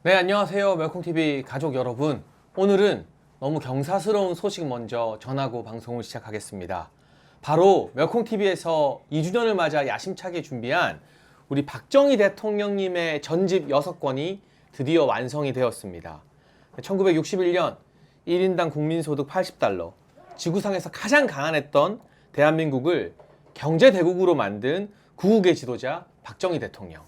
네, 안녕하세요. 멸콩TV 가족 여러분. 오늘은 너무 경사스러운 소식 먼저 전하고 방송을 시작하겠습니다. 바로 멸콩TV에서 2주년을 맞아 야심차게 준비한 우리 박정희 대통령님의 전집 6권이 드디어 완성이 되었습니다. 1961년 1인당 국민소득 80달러, 지구상에서 가장 가난했던 대한민국을 경제대국으로 만든 구국의 지도자 박정희 대통령.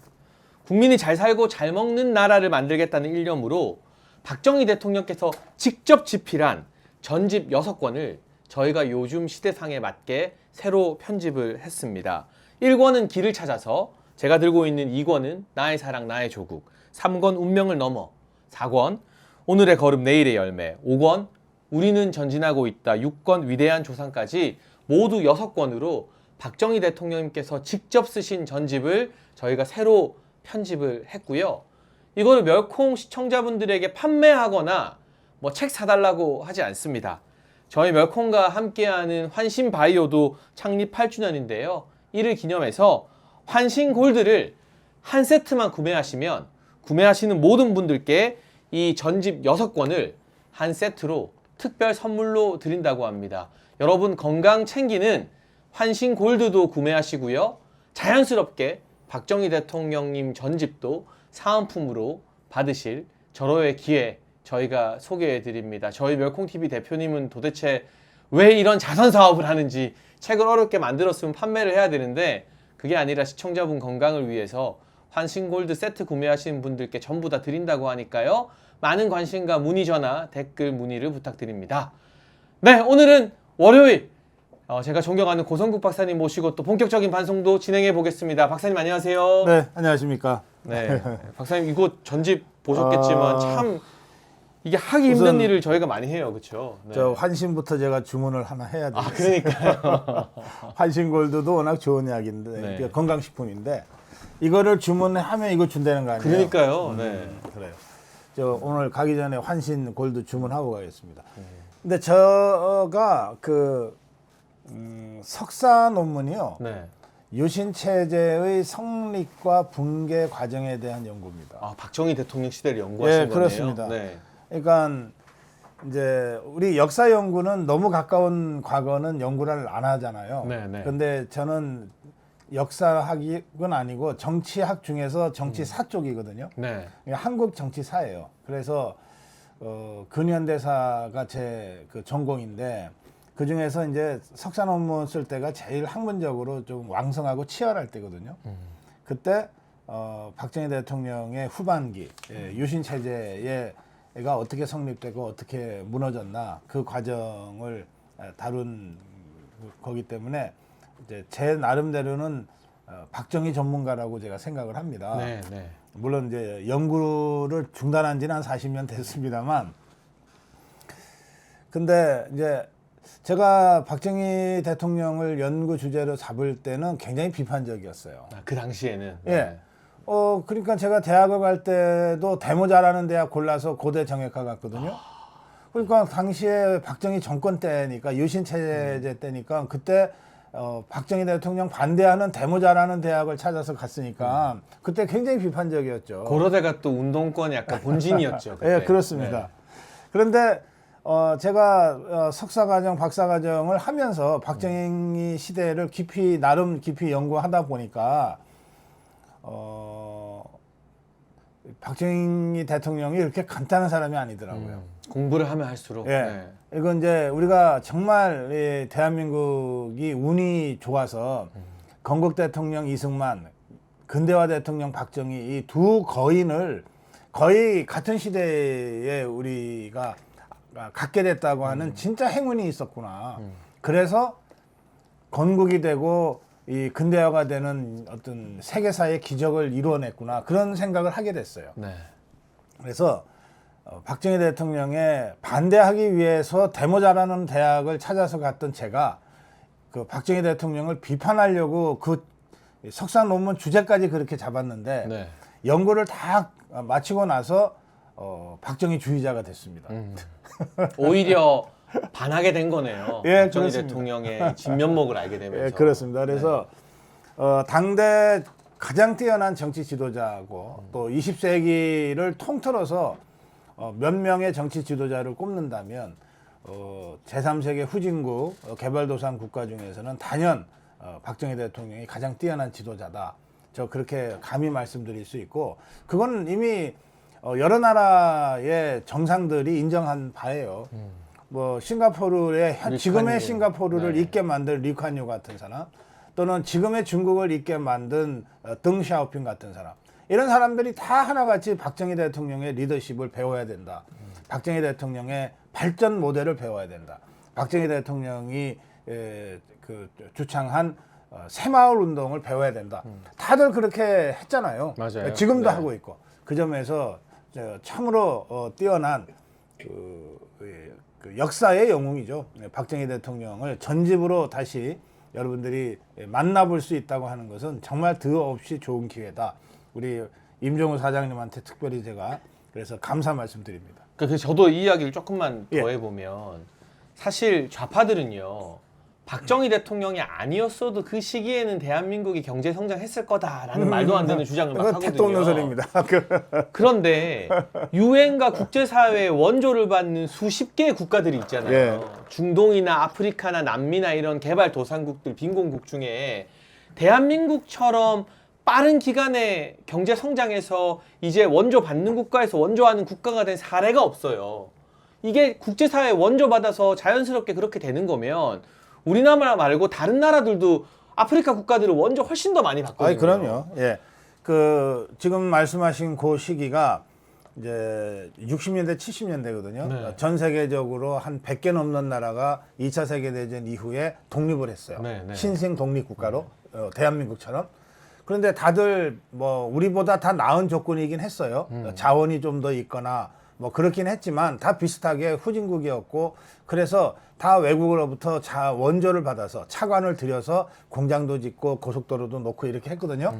국민이 잘 살고 잘 먹는 나라를 만들겠다는 일념으로 박정희 대통령께서 직접 집필한 전집 6권을 저희가 요즘 시대상에 맞게 새로 편집을 했습니다. 1권은 길을 찾아서, 제가 들고 있는 2권은 나의 사랑 나의 조국, 3권 운명을 넘어, 4권 오늘의 걸음 내일의 열매, 5권 우리는 전진하고 있다, 6권 위대한 조상까지 모두 6권으로 박정희 대통령님께서 직접 쓰신 전집을 저희가 새로 편집을 했고요. 이거를 멸콩 시청자분들에게 판매하거나 뭐 책 사달라고 하지 않습니다. 저희 멸콩과 함께하는 환신바이오도 창립 8주년인데요. 이를 기념해서 환신골드를 한 세트만 구매하시면 구매하시는 모든 분들께 이 전집 6권을 한 세트로 특별 선물로 드린다고 합니다. 여러분 건강 챙기는 환신골드도 구매하시고요. 자연스럽게 박정희 대통령님 전집도 사은품으로 받으실 절호의 기회 저희가 소개해 드립니다. 저희 멸콩TV 대표님은 도대체 왜 이런 자선 사업을 하는지, 책을 어렵게 만들었으면 판매를 해야 되는데 그게 아니라 시청자분 건강을 위해서 환신골드 세트 구매하시는 분들께 전부 다 드린다고 하니까요. 많은 관심과 문의 전화, 댓글 문의를 부탁드립니다. 네, 오늘은 월요일 제가 존경하는 고성국 박사님 모시고 또 본격적인 방송도 진행해 보겠습니다. 박사님 안녕하세요. 네, 안녕하십니까. 네, 박사님 이거 전집 보셨겠지만 참 이게 하기 힘든 일을 저희가 많이 해요, 그렇죠? 네. 저 환신부터 제가 주문을 하나 해야 돼요. 아, 그러니까요. 환신골드도 워낙 좋은 약인데 네. 건강식품인데 이거를 주문하면 이거 준다는 거 아니에요? 그러니까요. 네. 그래요. 저 오늘 가기 전에 환신골드 주문하고 가겠습니다. 근데 저가 석사 논문이요. 네. 유신 체제의 성립과 붕괴 과정에 대한 연구입니다. 아, 박정희 대통령 시대를 연구하신 거네요. 그렇습니다. 네. 그러니까 이제 우리 역사 연구는 너무 가까운 과거는 연구를 안 하잖아요. 네, 네. 근데 저는 역사학은 아니고 정치학 중에서 정치사 쪽이거든요. 네. 한국 정치사예요. 그래서 근현대사가 제 그 전공인데 그 중에서 이제 석사 논문 쓸 때가 제일 학문적으로 좀 왕성하고 치열할 때거든요. 그때 박정희 대통령의 후반기 유신 체제가 어떻게 성립되고 어떻게 무너졌나 그 과정을 다룬 거기 때문에 이제 제 나름대로는 박정희 전문가라고 제가 생각을 합니다. 네, 네. 물론 이제 연구를 중단한 지는 한 40년 됐습니다만, 근데 이제 제가 박정희 대통령을 연구 주제로 잡을 때는 굉장히 비판적이었어요. 아, 그 당시에는. 예. 네. 그러니까 제가 대학을 갈 때도 대모 잘하는 대학 골라서 고대 정예과 갔거든요. 그러니까 당시에 박정희 정권 때니까 유신 체제 때니까 그때 박정희 대통령 반대하는 대모 잘하는 대학을 찾아서 갔으니까 그때 굉장히 비판적이었죠. 고려대가 또 운동권 약간 본진이었죠. 그때. 예, 그렇습니다. 네. 그런데 제가 석사과정, 박사과정을 하면서 박정희 시대를 나름 깊이 연구하다 보니까 박정희 대통령이 이렇게 간단한 사람이 아니더라고요. 공부를 하면 할수록. 예. 네. 이건 이제 우리가 정말 이 대한민국이 운이 좋아서 건국 대통령 이승만, 근대화 대통령 박정희 이 두 거인을 거의 같은 시대에 우리가 갖게 됐다고 하는 진짜 행운이 있었구나. 그래서 건국이 되고 이 근대화가 되는 어떤 세계사의 기적을 이루어냈구나. 그런 생각을 하게 됐어요. 네. 그래서 박정희 대통령에 반대하기 위해서 대모 잘하는 대학을 찾아서 갔던 제가 그 박정희 대통령을 비판하려고 그 석사 논문 주제까지 그렇게 잡았는데 네. 연구를 다 마치고 나서 박정희 주의자가 됐습니다. 오히려 반하게 된 거네요. 예, 박정희 그렇습니다. 대통령의 진면목을 알게 되면서. 예, 그렇습니다. 그래서 당대 가장 뛰어난 정치 지도자고 또 20세기를 통틀어서 몇 명의 정치 지도자를 꼽는다면 제3세계 후진국 개발도상 국가 중에서는 단연 박정희 대통령이 가장 뛰어난 지도자다. 저 그렇게 감히 말씀드릴 수 있고 그건 이미 여러 나라의 정상들이 인정한 바예요. 뭐 싱가포르의 지금의 싱가포르를 네. 있게 만든 리칸유 같은 사람 또는 지금의 중국을 있게 만든 덩 샤오핑 같은 사람 이런 사람들이 다 하나같이 박정희 대통령의 리더십을 배워야 된다. 박정희 대통령의 발전 모델을 배워야 된다. 박정희 대통령이 주창한 새마을 운동을 배워야 된다. 다들 그렇게 했잖아요. 맞아요. 지금도 네. 하고 있고 그 점에서 참으로 뛰어난 그 역사의 영웅이죠. 박정희 대통령을 전집으로 다시 여러분들이 만나볼 수 있다고 하는 것은 정말 더없이 좋은 기회다. 우리 임종우 사장님한테 특별히 제가 그래서 감사 말씀드립니다. 그래서 저도 이 이야기를 조금만 예. 더 해보면 사실 좌파들은요 박정희 대통령이 아니었어도 그 시기에는 대한민국이 경제 성장했을 거다라는 말도 안 되는 주장을 막 하거든요. 택도 없는 소리입니다. 그런데 유엔과 국제사회의 원조를 받는 수십 개의 국가들이 있잖아요. 예. 중동이나 아프리카나 남미나 이런 개발도상국들, 빈곤국 중에 대한민국처럼 빠른 기간에 경제 성장해서 이제 원조 받는 국가에서 원조하는 국가가 된 사례가 없어요. 이게 국제사회 원조 받아서 자연스럽게 그렇게 되는 거면 우리나라 말고 다른 나라들도 아프리카 국가들은 원조 훨씬 더 많이 받거든요. 아니 그럼요. 예. 지금 말씀하신 그 시기가 이제 60년대 70년대거든요. 네. 전 세계적으로 한 100개 넘는 나라가 2차 세계 대전 이후에 독립을 했어요. 네, 네. 신생 독립 국가로 대한민국처럼. 그런데 다들 뭐 우리보다 다 나은 조건이긴 했어요. 자원이 좀 더 있거나 뭐 그렇긴 했지만 다 비슷하게 후진국이었고 그래서 다 외국으로부터 원조를 받아서 차관을 들여서 공장도 짓고 고속도로도 놓고 이렇게 했거든요.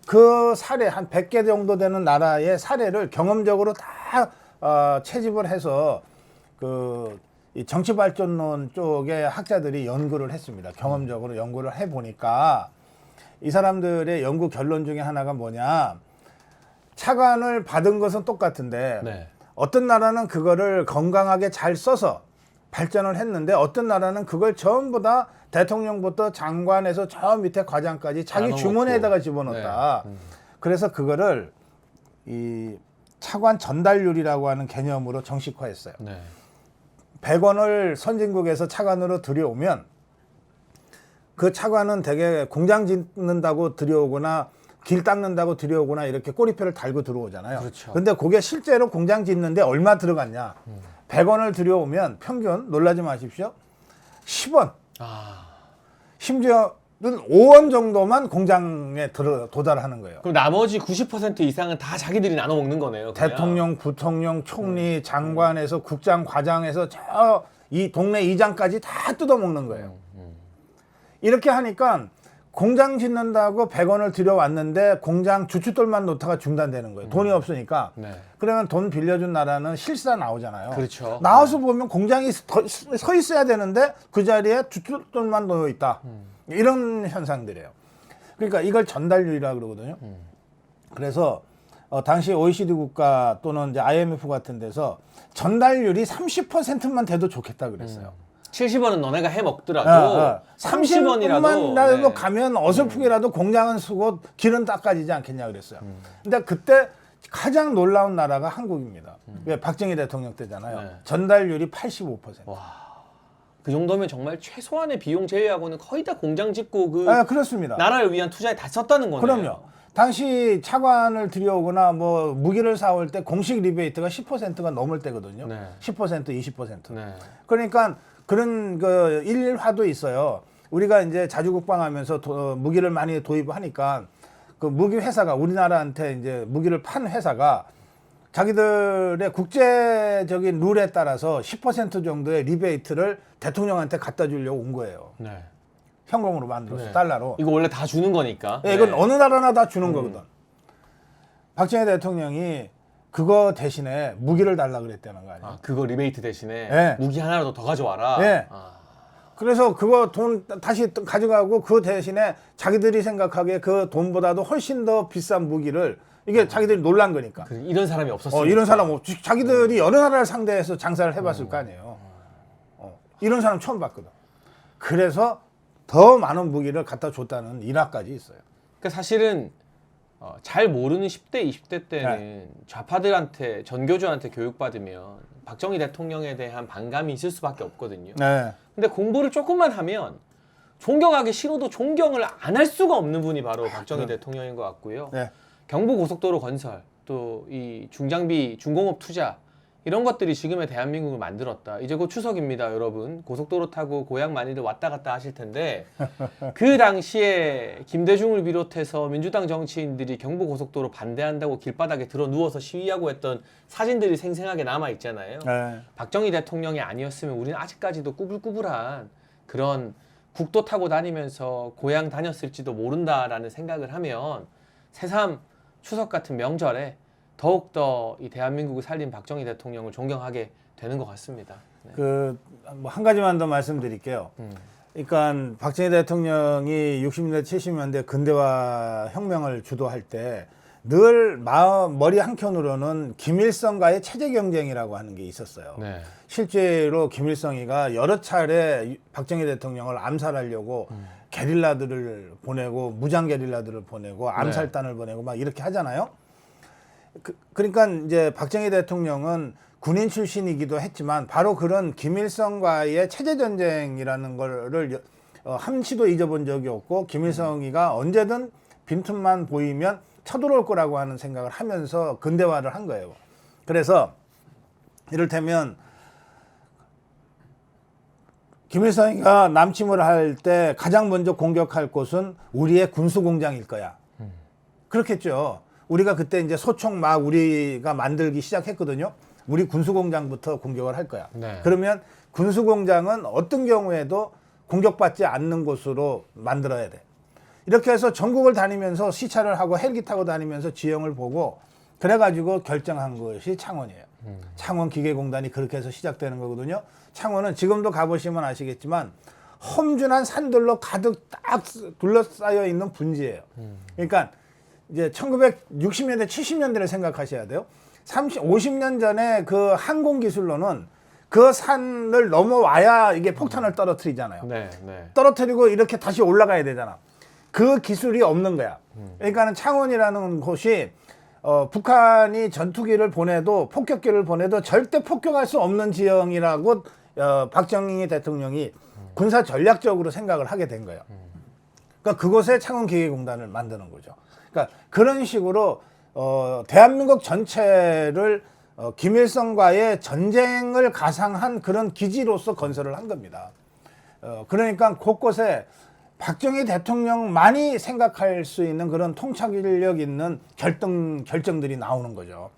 그 사례 한 100개 정도 되는 나라의 사례를 경험적으로 다 채집을 해서 이 정치발전론 쪽의 학자들이 연구를 했습니다. 경험적으로 연구를 해보니까 이 사람들의 연구 결론 중에 하나가 뭐냐. 차관을 받은 것은 똑같은데 네. 어떤 나라는 그거를 건강하게 잘 써서 발전을 했는데 어떤 나라는 그걸 전부 다 대통령부터 장관에서 저 밑에 과장까지 자기 나눠 주머니에다가 먹고. 집어넣었다. 네. 그래서 그거를 이 차관 전달률이라고 하는 개념으로 정식화했어요. 네. 100원을 선진국에서 차관으로 들여오면 그 차관은 대개 공장 짓는다고 들여오거나 길 닦는다고 들여오거나 이렇게 꼬리표를 달고 들어오잖아요. 그렇죠. 근데 그게 실제로 공장 짓는데 얼마 들어갔냐. 100원을 들여오면 평균 놀라지 마십시오. 10원. 아. 심지어는 5원 정도만 공장에 도달하는 거예요. 그럼 나머지 90% 이상은 다 자기들이 나눠 먹는 거네요. 그냥. 대통령, 부통령, 총리, 장관에서 국장, 과장에서 저 이 동네 이장까지 다 뜯어먹는 거예요. 이렇게 하니까 공장 짓는다고 100원을 들여왔는데 공장 주춧돌만 놓다가 중단되는 거예요. 돈이 없으니까. 네. 그러면 돈 빌려준 나라는 실사 나오잖아요. 그렇죠. 나와서 보면 공장이 서 있어야 되는데 그 자리에 주춧돌만 놓여 있다. 이런 현상들이에요. 그러니까 이걸 전달률이라고 그러거든요. 그래서 당시 OECD 국가 또는 이제 IMF 같은 데서 전달률이 30%만 돼도 좋겠다 그랬어요. 70원은 너네가 해 먹더라도 30원이라도 가면 어설프게라도 공장은 쓰고 길은 닦아지지 않겠냐 그랬어요. 근데 그때 가장 놀라운 나라가 한국입니다. 왜 박정희 대통령 때잖아요. 네. 전달률이 85%. 와. 그 정도면 정말 최소한의 비용 제외하고는 거의 다 공장 짓고 그 그렇습니다. 나라를 위한 투자에 다 썼다는 거네요. 그럼요. 당시 차관을 들여오거나 뭐 무기를 사올 때 공식 리베이트가 10%가 넘을 때거든요. 네. 10%, 20%. 네. 그러니까 그런 그 일화도 있어요. 우리가 이제 자주국방하면서 무기를 많이 도입하니까 그 무기 회사가 우리나라한테 이제 무기를 판 회사가 자기들의 국제적인 룰에 따라서 10% 정도의 리베이트를 대통령한테 갖다 주려고 온 거예요. 네. 현금으로 만들어서 네. 달러로. 이거 원래 다 주는 거니까. 예, 이건 네. 어느 나라나 다 주는 거거든. 박정희 대통령이 그거 대신에 무기를 달라 그랬다는 거 아니에요. 그거 리베이트 대신에 네. 무기 하나라도 더 가져와라. 네. 그래서 그거 돈 다시 또 가져가고 그 대신에 자기들이 생각하기에 그 돈보다도 훨씬 더 비싼 무기를 이게 자기들이 놀란 거니까. 이런 사람이 없었어요. 이런 사람 자기들이 여러 나라를 상대해서 장사를 해봤을 거 아니에요. 이런 사람 처음 봤거든. 그래서 더 많은 무기를 갖다 줬다는 일화까지 있어요. 그러니까 사실은 잘 모르는 10대, 20대 때는 좌파들한테 전교조한테 교육받으면 박정희 대통령에 대한 반감이 있을 수밖에 없거든요. 네. 근데 공부를 조금만 하면 존경하기 싫어도 존경을 안 할 수가 없는 분이 바로 박정희 대통령인 것 같고요. 네. 경부고속도로 건설, 또 이 중장비, 중공업 투자 이런 것들이 지금의 대한민국을 만들었다. 이제 곧 추석입니다, 여러분. 고속도로 타고 고향 많이들 왔다 갔다 하실 텐데 그 당시에 김대중을 비롯해서 민주당 정치인들이 경부고속도로 반대한다고 길바닥에 들어 누워서 시위하고 했던 사진들이 생생하게 남아 있잖아요. 네. 박정희 대통령이 아니었으면 우리는 아직까지도 꾸불꾸불한 그런 국도 타고 다니면서 고향 다녔을지도 모른다라는 생각을 하면 새삼 추석 같은 명절에 더욱더 이 대한민국을 살린 박정희 대통령을 존경하게 되는 것 같습니다. 네. 뭐 한 가지만 더 말씀드릴게요. 그러니까 박정희 대통령이 60년대, 70년대 근대화 혁명을 주도할 때 늘 머리 한켠으로는 김일성과의 체제 경쟁이라고 하는 게 있었어요. 네. 실제로 김일성이가 여러 차례 박정희 대통령을 암살하려고 게릴라들을 보내고 무장 게릴라들을 보내고 암살단을 보내고 막 이렇게 하잖아요. 그러니까 이제 박정희 대통령은 군인 출신이기도 했지만 바로 그런 김일성과의 체제 전쟁이라는 거를 한시도 잊어본 적이 없고 김일성이가 언제든 빈틈만 보이면 쳐들어올 거라고 하는 생각을 하면서 근대화를 한 거예요. 그래서 이를테면 김일성이가 남침을 할 때 가장 먼저 공격할 곳은 우리의 군수공장일 거야. 그렇겠죠. 우리가 그때 이제 소총 막 우리가 만들기 시작했거든요. 우리 군수공장부터 공격을 할 거야. 네. 그러면 군수공장은 어떤 경우에도 공격받지 않는 곳으로 만들어야 돼. 이렇게 해서 전국을 다니면서 시찰을 하고 헬기 타고 다니면서 지형을 보고 그래가지고 결정한 것이 창원이에요. 창원 기계공단이 그렇게 해서 시작되는 거거든요. 창원은 지금도 가보시면 아시겠지만 험준한 산들로 가득 딱 둘러싸여 있는 분지예요. 그러니까 이제 1960년대, 70년대를 생각하셔야 돼요. 50년 전에 그 항공 기술로는 그 산을 넘어와야 이게 폭탄을 떨어뜨리잖아요. 네, 네. 떨어뜨리고 이렇게 다시 올라가야 되잖아. 그 기술이 없는 거야. 그러니까는 창원이라는 곳이 북한이 전투기를 보내도 폭격기를 보내도 절대 폭격할 수 없는 지형이라고 박정희 대통령이 군사 전략적으로 생각을 하게 된 거예요. 그러니까 그곳에 창원기계공단을 만드는 거죠. 그러니까 그런 식으로 대한민국 전체를 김일성과의 전쟁을 가상한 그런 기지로서 건설을 한 겁니다. 그러니까 곳곳에 박정희 대통령만이 생각할 수 있는 그런 통찰력 있는 결정들이 나오는 거죠.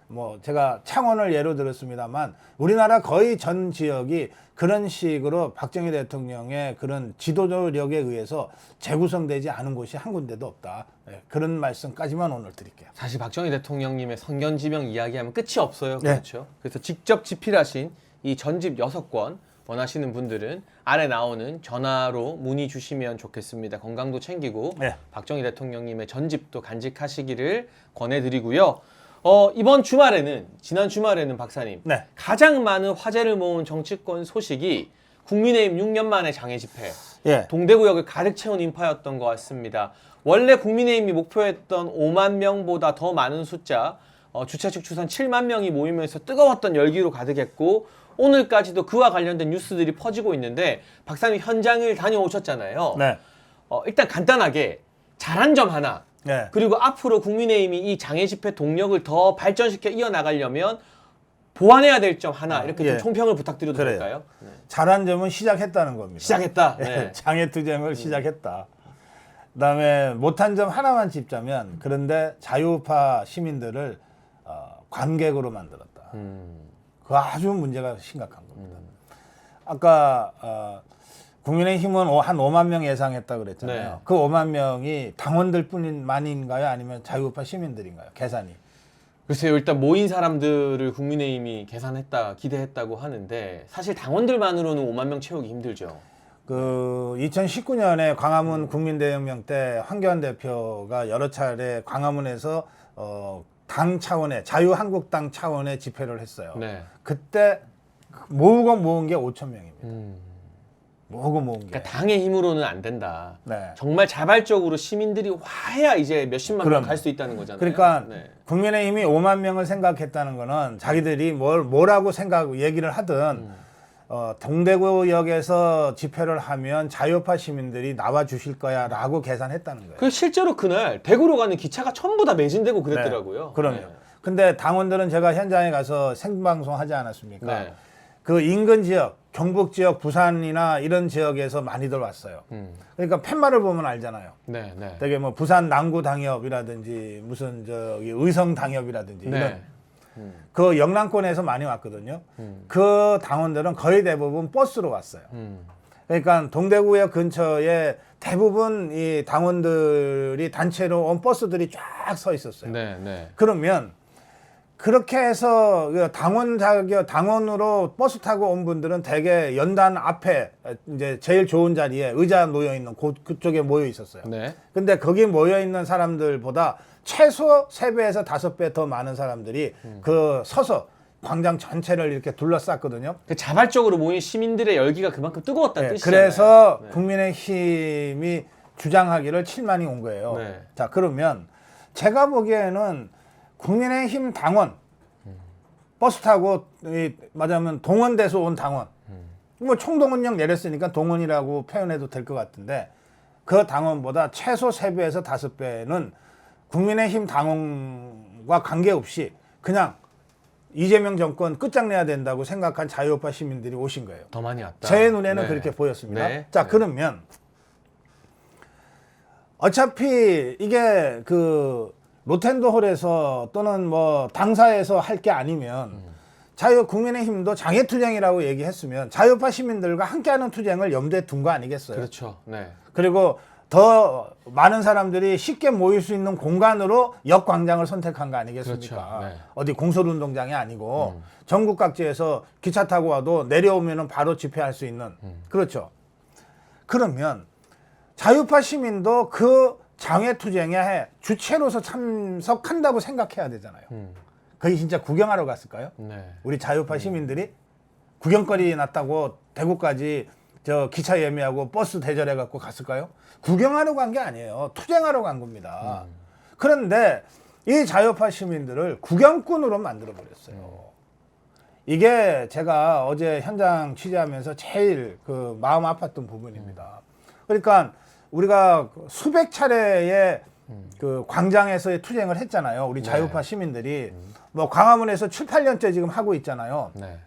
뭐 제가 창원을 예로 들었습니다만 우리나라 거의 전 지역이 그런 식으로 박정희 대통령의 그런 지도력에 의해서 재구성되지 않은 곳이 한 군데도 없다. 네, 그런 말씀까지만 오늘 드릴게요. 사실 박정희 대통령님의 선견지명 이야기하면 끝이 없어요. 네. 그렇죠. 그래서 직접 집필하신 이 전집 6권 원하시는 분들은 아래 나오는 전화로 문의 주시면 좋겠습니다. 건강도 챙기고 네. 박정희 대통령님의 전집도 간직하시기를 권해드리고요. 이번 주말에는 지난 주말에는 박사님 네. 가장 많은 화제를 모은 정치권 소식이 국민의힘 6년 만에 장애 집회 예. 동대구역을 가득 채운 인파였던 것 같습니다. 원래 국민의힘이 목표했던 5만 명보다 더 많은 숫자 주최 측 추산 7만 명이 모이면서 뜨거웠던 열기로 가득했고 오늘까지도 그와 관련된 뉴스들이 퍼지고 있는데 박사님 현장을 다녀오셨잖아요. 네. 일단 간단하게 잘한 점 하나 네. 그리고 앞으로 국민의힘이 이 장애 집회 동력을 더 발전시켜 이어나가려면 보완해야 될 점 하나 이렇게 좀 예. 총평을 부탁드려도 그래요. 될까요? 네. 잘한 점은 시작했다는 겁니다. 시작했다. 네. 장애투쟁을 시작했다. 그다음에 못한 점 하나만 짚자면 그런데 자유우파 시민들을 관객으로 만들었다. 그 아주 문제가 심각한 겁니다. 아까 국민의힘은 한 5만 명 예상했다 그랬잖아요. 네. 그 5만 명이 당원들 뿐만인가요? 아니면 자유우파 시민들인가요? 계산이. 글쎄요. 일단 모인 사람들을 국민의힘이 계산했다, 기대했다고 하는데 사실 당원들만으로는 5만 명 채우기 힘들죠. 그 2019년에 광화문 국민대혁명 때 황교안 대표가 여러 차례 광화문에서 당 차원의 자유한국당 차원의 집회를 했어요. 네. 그때 모으고 모은 게 5천 명입니다. 모으고 모은 게. 그러니까 당의 힘으로는 안 된다. 네. 정말 자발적으로 시민들이 와야 이제 몇십만 명 그럼요. 갈 수 있다는 거잖아요. 그러니까 네. 국민의힘이 5만 명을 생각했다는 거는 자기들이 뭐라고 얘기를 하든 동대구역에서 집회를 하면 자유파 시민들이 나와 주실 거야라고 계산했다는 거예요. 그 실제로 그날 대구로 가는 기차가 전부 다 매진되고 그랬더라고요. 네, 그럼요. 네. 근데 당원들은 제가 현장에 가서 생방송 하지 않았습니까? 네. 그 인근 지역, 경북 지역, 부산이나 이런 지역에서 많이들 왔어요. 그러니까 팻말을 보면 알잖아요. 네, 네. 되게 뭐 부산 남구 당협이라든지 무슨 저기 의성 당협이라든지 네. 이런 그 영남권에서 많이 왔거든요. 그 당원들은 거의 대부분 버스로 왔어요. 그러니까 동대구역 근처에 대부분 이 당원들이 단체로 온 버스들이 쫙 서 있었어요. 네, 네. 그러면 그렇게 해서 당원으로 버스 타고 온 분들은 대개 연단 앞에 이제 제일 좋은 자리에 의자 놓여 있는 그쪽에 모여 있었어요. 네. 근데 거기 모여 있는 사람들보다 최소 3배에서 5배 더 많은 사람들이 그 서서 광장 전체를 이렇게 둘러쌌거든요. 그 자발적으로 모인 시민들의 열기가 그만큼 뜨거웠다는 네, 뜻이잖아요. 그래서 네. 국민의힘이 주장하기를 7만이 온 거예요. 네. 자, 그러면 제가 보기에는 국민의힘 당원 버스 타고 말하자면 동원돼서 온 당원 뭐 총동원령 내렸으니까 동원이라고 표현해도 될 것 같은데 그 당원보다 최소 3배에서 5배는 국민의힘 당원과 관계없이 그냥 이재명 정권 끝장내야 된다고 생각한 자유우파 시민들이 오신 거예요. 더 많이 왔다. 제 눈에는 네. 그렇게 보였습니다. 네. 자, 네. 그러면 어차피 이게 그 로텐도홀에서 또는 뭐 당사에서 할 게 아니면 국민의힘도 장애투쟁이라고 얘기했으면 자유파 시민들과 함께하는 투쟁을 염두에 둔 거 아니겠어요? 그렇죠. 네. 그리고 더 많은 사람들이 쉽게 모일 수 있는 공간으로 역광장을 선택한 거 아니겠습니까? 그렇죠. 네. 어디 공설운동장이 아니고 전국 각지에서 기차 타고 와도 내려오면 바로 집회할 수 있는 그렇죠. 그러면 자유파 시민도 그 장애투쟁에 주체로서 참석한다고 생각해야 되잖아요. 거기 진짜 구경하러 갔을까요? 네. 우리 자유파 시민들이 구경거리 났다고 대구까지 저 기차 예매하고 버스 대절해 갖고 갔을까요? 구경하러 간 게 아니에요. 투쟁하러 간 겁니다. 그런데 이 자유파 시민들을 구경꾼으로 만들어 버렸어요. 이게 제가 어제 현장 취재하면서 제일 그 마음 아팠던 부분입니다. 그러니까 우리가 수백 차례의 그 광장에서의 투쟁을 했잖아요. 우리 자유파 시민들이 뭐 광화문에서 7, 8년째 지금 하고 있잖아요. 네.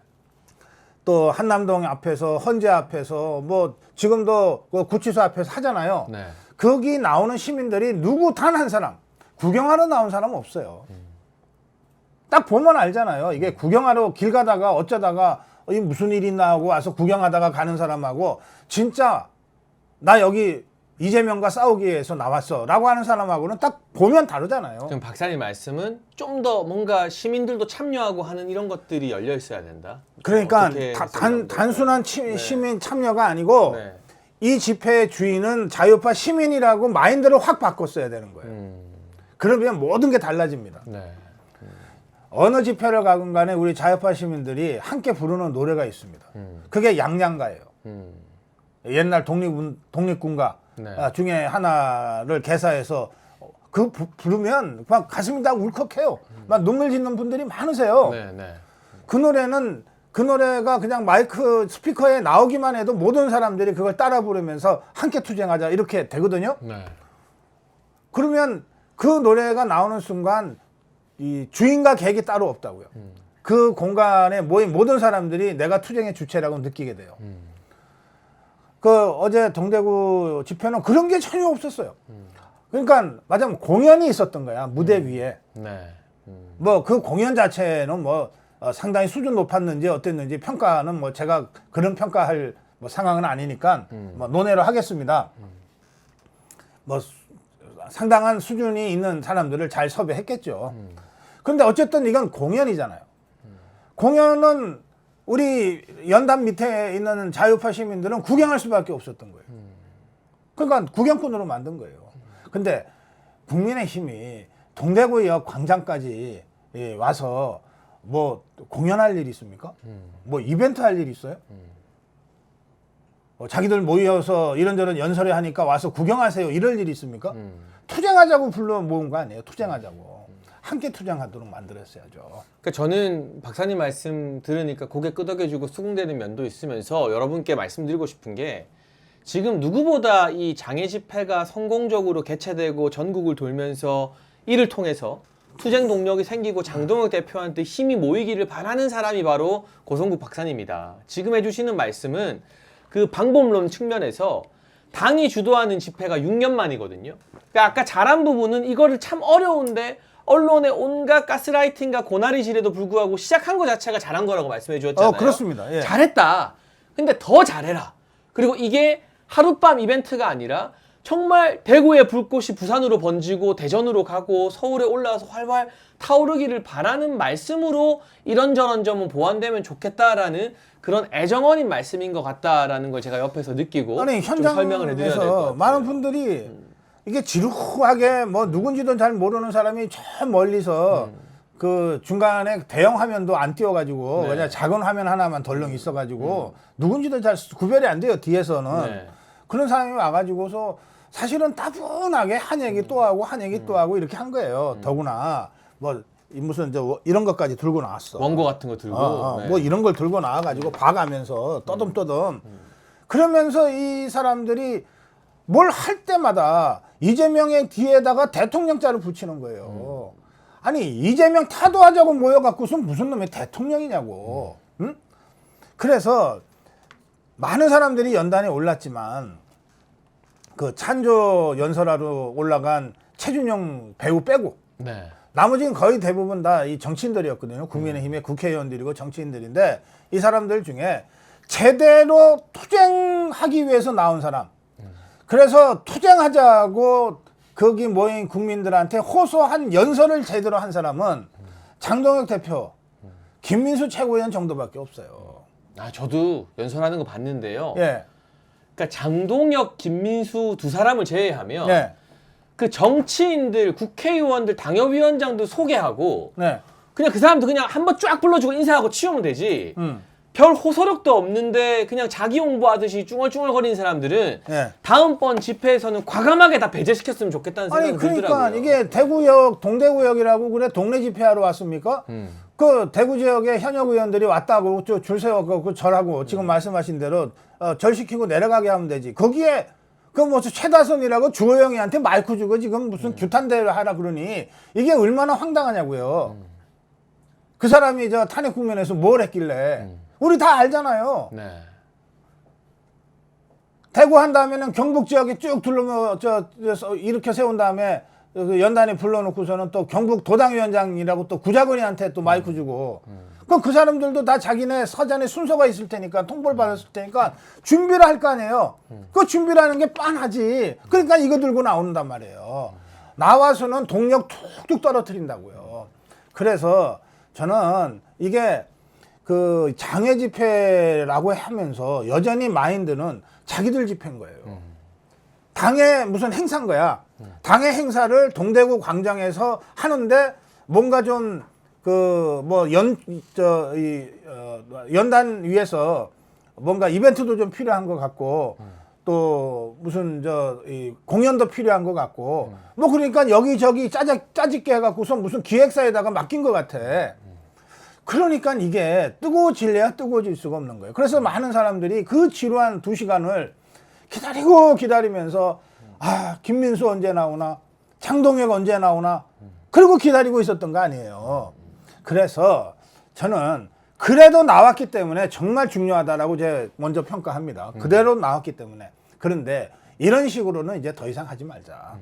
또 한남동 앞에서 헌재 앞에서 뭐 지금도 그 구치소 앞에서 하잖아요. 네. 거기 나오는 시민들이 누구 단 한 사람 구경하러 나온 사람은 없어요. 딱 보면 알잖아요. 이게 구경하러 길 가다가 어쩌다가 이 무슨 일이 있나 하고 와서 구경하다가 가는 사람하고 진짜 나 여기 이재명과 싸우기 위해서 나왔어 라고 하는 사람하고는 딱 보면 다르잖아요. 지금 박사님 말씀은 좀 더 뭔가 시민들도 참여하고 하는 이런 것들이 열려 있어야 된다. 그러니까 어떻게 생각하세요? 단순한 네. 시민 참여가 아니고 네. 이 집회의 주인은 자유파 시민이라고 마인드를 확 바꿨어야 되는 거예요. 그러면 모든 게 달라집니다. 네. 어느 집회를 가건 간에 우리 자유파 시민들이 함께 부르는 노래가 있습니다. 그게 양양가예요. 옛날 독립군가 네. 중에 하나를 개사해서 그 부르면 막 가슴이 다 울컥해요. 막 눈물 짓는 분들이 많으세요. 네. 네. 그 노래가 그냥 마이크 스피커에 나오기만 해도 모든 사람들이 그걸 따라 부르면서 함께 투쟁하자 이렇게 되거든요. 네. 그러면 그 노래가 나오는 순간 이 주인과 객이 따로 없다고요. 그 공간에 모인 모든 사람들이 내가 투쟁의 주체라고 느끼게 돼요. 그 어제 동대구 집회는 그런 게 전혀 없었어요. 그러니까 맞아면 공연이 있었던 거야 무대 위에. 네. 뭐 그 공연 자체는 뭐 상당히 수준 높았는지 어땠는지 평가는 뭐 제가 그런 평가할 뭐 상황은 아니니까 뭐 논외로 하겠습니다. 뭐 상당한 수준이 있는 사람들을 잘 섭외했겠죠. 그런데 어쨌든 이건 공연이잖아요. 공연은 우리 연단 밑에 있는 자유파 시민들은 구경할 수밖에 없었던 거예요. 그러니까 구경꾼으로 만든 거예요. 근데 국민의힘이 동대구역 광장까지 와서 뭐 공연할 일이 있습니까? 뭐 이벤트 할 일이 있어요? 자기들 모여서 이런저런 연설회 하니까 와서 구경하세요 이럴 일이 있습니까? 투쟁하자고 불러 모은 거 아니에요. 투쟁하자고. 함께 투쟁하도록 만들었어야죠. 그러니까 저는 박사님 말씀 들으니까 고개 끄덕여주고 수긍되는 면도 있으면서 여러분께 말씀드리고 싶은 게 지금 누구보다 이 장애 집회가 성공적으로 개최되고 전국을 돌면서 이를 통해서 투쟁 동력이 생기고 장동혁 대표한테 힘이 모이기를 바라는 사람이 바로 고성국 박사님이다. 지금 해주시는 말씀은 그 방법론 측면에서 당이 주도하는 집회가 6년 만이거든요. 그러니까 아까 잘한 부분은 이거를 참 어려운데 언론의 온갖 가스라이팅과 고나리질에도 불구하고 시작한 것 자체가 잘한 거라고 말씀해 주셨잖아요. 그렇습니다. 예. 잘했다. 근데 더 잘해라. 그리고 이게 하룻밤 이벤트가 아니라 정말 대구의 불꽃이 부산으로 번지고 대전으로 가고 서울에 올라와서 활활 타오르기를 바라는 말씀으로 이런저런 점은 보완되면 좋겠다라는 그런 애정어린 말씀인 것 같다라는 걸 제가 옆에서 느끼고 아니, 좀 설명을 해드려야 될 것 현장에서 같아요. 많은 분들이 이게 지루하게 뭐 누군지도 잘 모르는 사람이 저 멀리서 그 중간에 대형 화면도 안 띄워가지고 네. 그냥 작은 화면 하나만 덜렁 있어가지고 누군지도 잘 구별이 안 돼요 뒤에서는. 네. 그런 사람이 와가지고서 사실은 따분하게 한 얘기 또 하고 한 얘기 또 하고 이렇게 한 거예요. 더구나 뭐 무슨 이런 것까지 들고 나왔어. 원고 같은 거 들고 네. 뭐 이런 걸 들고 나와가지고 봐가면서 떠듬떠듬 그러면서 이 사람들이 뭘 할 때마다 이재명의 뒤에다가 대통령자를 붙이는 거예요. 아니 이재명 타도하자고 모여갖고서 무슨 놈의 대통령이냐고. 응? 그래서 많은 사람들이 연단에 올랐지만 그 찬조 연설하러 올라간 최준용 배우 빼고 네. 나머지는 거의 대부분 다 이 정치인들이었거든요. 국민의힘의 국회의원들이고 정치인들인데 이 사람들 중에 제대로 투쟁하기 위해서 나온 사람. 그래서 투쟁하자고 거기 모인 국민들한테 호소한 연설을 제대로 한 사람은 장동혁 대표, 김민수 최고위원 정도밖에 없어요. 아 저도 연설하는 거 봤는데요. 예. 그러니까 장동혁, 김민수 두 사람을 제외하면 예. 그 정치인들, 국회의원들, 당협위원장도 소개하고 네. 그냥 그 사람들 그냥 한번 쫙 불러주고 인사하고 치우면 되지. 별 호소력도 없는데 그냥 자기 홍보하듯이 쭝얼쭝얼거리는 사람들은 예. 다음번 집회에서는 과감하게 다 배제시켰으면 좋겠다는 아니 생각이 그러니까 들더라고요. 이게 대구역, 동대구역이라고 그래 동네 집회하러 왔습니까? 그 대구 지역에 현역 의원들이 왔다고 줄 세워갖고 절하고 지금 말씀하신 대로 절시키고 내려가게 하면 되지. 거기에 그 뭐 최다선이라고 주호영이한테 마이크 주고 지금 무슨 규탄대회를 하라 그러니 이게 얼마나 황당하냐고요. 그 사람이 저 탄핵 국면에서 뭘 했길래 우리 다 알잖아요. 네. 대구 한 다음에는 경북 지역에 쭉 둘러면 이렇게 세운 다음에 그 연단에 불러놓고서는 또 경북 도당위원장이라고 또 구자근이한테 또 마이크 주고 그럼 그 사람들도 다 자기네 사전에 순서가 있을 테니까 통보를 받았을 테니까 준비를 할 거 아니에요. 그 준비라는 게 빤하지. 그러니까 이거 들고 나온단 말이에요. 나와서는 동력 툭툭 떨어뜨린다고요. 그래서 저는 이게 그 장애 집회라고 하면서 여전히 마인드는 자기들 집회인 거예요. 당의 무슨 행사인 거야. 당의 행사를 동대구 광장에서 하는데 뭔가 좀 그 뭐 연단 위에서 뭔가 이벤트도 좀 필요한 것 같고 또 무슨 이 공연도 필요한 것 같고 뭐 그러니까 여기저기 짜집게 해갖고서 무슨 기획사에다가 맡긴 것 같아. 그러니까 이게 뜨거워질래야 뜨거워질 수가 없는 거예요. 그래서 많은 사람들이 그 지루한 2시간을 기다리면서 아 김민수 언제 나오나 장동혁 언제 나오나 그리고 기다리고 있었던 거 아니에요. 그래서 저는 그래도 나왔기 때문에 정말 중요하다라고 제가 먼저 평가합니다. 그대로 나왔기 때문에. 그런데 이런 식으로는 이제 더 이상 하지 말자.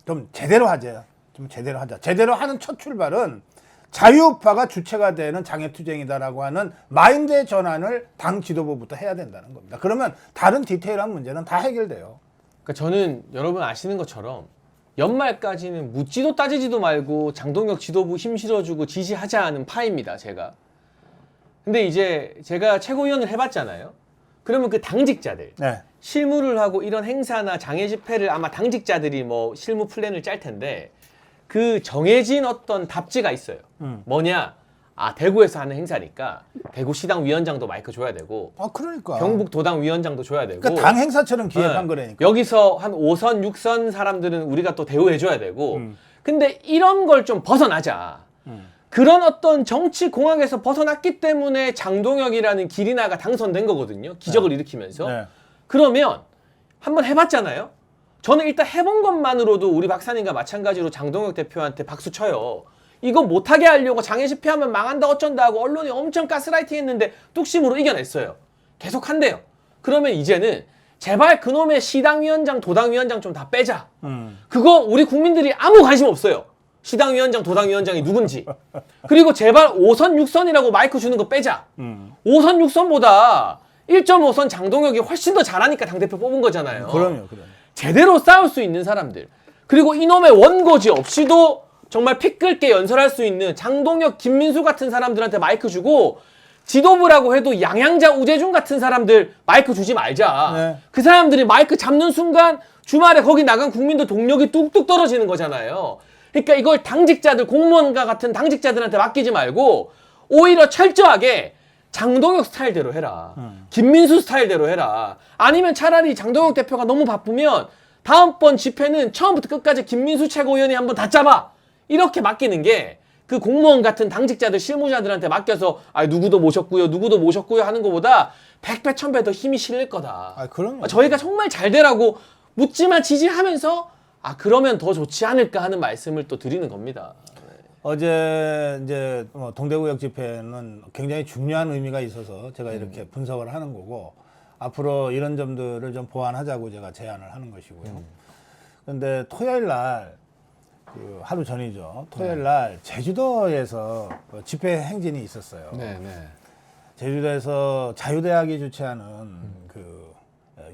좀 제대로 하자. 좀 제대로 하자. 제대로 하는 첫 출발은 자유파가 주체가 되는 장애투쟁이다라고 하는 마인드의 전환을 당 지도부부터 해야 된다는 겁니다. 그러면 다른 디테일한 문제는 다 해결돼요. 그러니까 저는 여러분 아시는 것처럼 연말까지는 묻지도 따지지도 말고 장동혁 지도부 힘 실어주고 지지하자는 파입니다. 제가. 근데 이제 제가 최고위원을 해봤잖아요. 그러면 그 당직자들 네. 실무를 하고 이런 행사나 장애 집회를 아마 당직자들이 뭐 실무 플랜을 짤 텐데 그 정해진 어떤 답지가 있어요. 뭐냐? 아, 대구에서 하는 행사니까 대구시당 위원장도 마이크 줘야 되고 아, 그러니까. 경북도당 위원장도 줘야 되고 그러니까 당 행사처럼 기획한 네. 거라니까. 여기서 한 5선, 6선 사람들은 우리가 또 대우해줘야 되고 근데 이런 걸 좀 벗어나자. 그런 어떤 정치 공학에서 벗어났기 때문에 장동혁이라는 기리나가 당선된 거거든요. 기적을 일으키면서. 네. 그러면 한번 해봤잖아요. 저는 일단 해본 것만으로도 우리 박사님과 마찬가지로 장동혁 대표한테 박수 쳐요. 이거 못하게 하려고 장애 집회하면 망한다 어쩐다 하고 언론이 엄청 가스라이팅 했는데 뚝심으로 이겨냈어요. 계속 한대요. 그러면 이제는 제발 그놈의 시당위원장, 도당위원장 좀 다 빼자. 그거 우리 국민들이 아무 관심 없어요. 시당위원장, 도당위원장이 누군지. 그리고 제발 5선, 6선이라고 마이크 주는 거 빼자. 5선, 6선보다 1.5선 장동혁이 훨씬 더 잘하니까 당대표 뽑은 거잖아요. 그럼요. 제대로 싸울 수 있는 사람들. 그리고 이놈의 원고지 없이도 정말 피 끓게 연설할 수 있는 장동혁, 김민수 같은 사람들한테 마이크 주고 지도부라고 해도 양양자, 우재중 같은 사람들 마이크 주지 말자. 네. 그 사람들이 마이크 잡는 순간 주말에 거기 나간 국민도 동력이 뚝뚝 떨어지는 거잖아요. 그러니까 이걸 당직자들, 공무원과 같은 당직자들한테 맡기지 말고 오히려 철저하게 장동혁 스타일대로 해라. 김민수 스타일대로 해라. 아니면 차라리 장동혁 대표가 너무 바쁘면 다음번 집회는 처음부터 끝까지 김민수 최고위원이 한번 다 잡아. 이렇게 맡기는 게 그 공무원 같은 당직자들, 실무자들한테 맡겨서 아, 누구도 모셨고요, 누구도 모셨고요 하는 것보다 100배, 1000배 더 힘이 실릴 거다. 아, 그럼요. 저희가 정말 잘 되라고 묻지만 지지하면서 아, 그러면 더 좋지 않을까 하는 말씀을 또 드리는 겁니다. 어제 이제 동대구역 집회는 굉장히 중요한 의미가 있어서 제가 이렇게 분석을 하는 거고 앞으로 이런 점들을 좀 보완하자고 제가 제안을 하는 것이고요. 그런데 토요일 날 그 하루 전이죠. 토요일 날 제주도에서 집회 행진이 있었어요. 네. 제주도에서 자유대학이 주최하는 그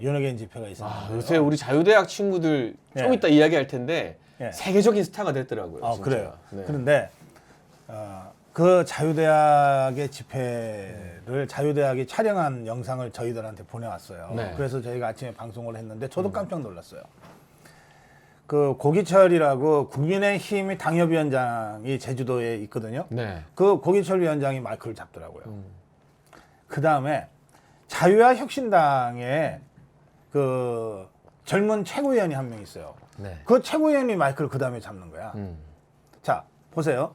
연예인 집회가 있었는데 아, 요새 우리 자유대학 친구들 좀 예. 이따 이야기할 텐데 예. 세계적인 스타가 됐더라고요. 아, 진짜. 그래요. 네. 그런데 그 자유대학의 집회를 자유대학이 촬영한 영상을 저희들한테 보내왔어요. 네. 그래서 저희가 아침에 방송을 했는데 저도 깜짝 놀랐어요. 그 고기철이라고 국민의힘이 당협위원장이 제주도에 있거든요. 네. 그 고기철 위원장이 마이크를 잡더라고요. 그 다음에 자유와 혁신당에 그 젊은 최고위원이 한 명 있어요. 네. 그 최고위원이 마이크를 그 다음에 잡는 거야. 자, 보세요.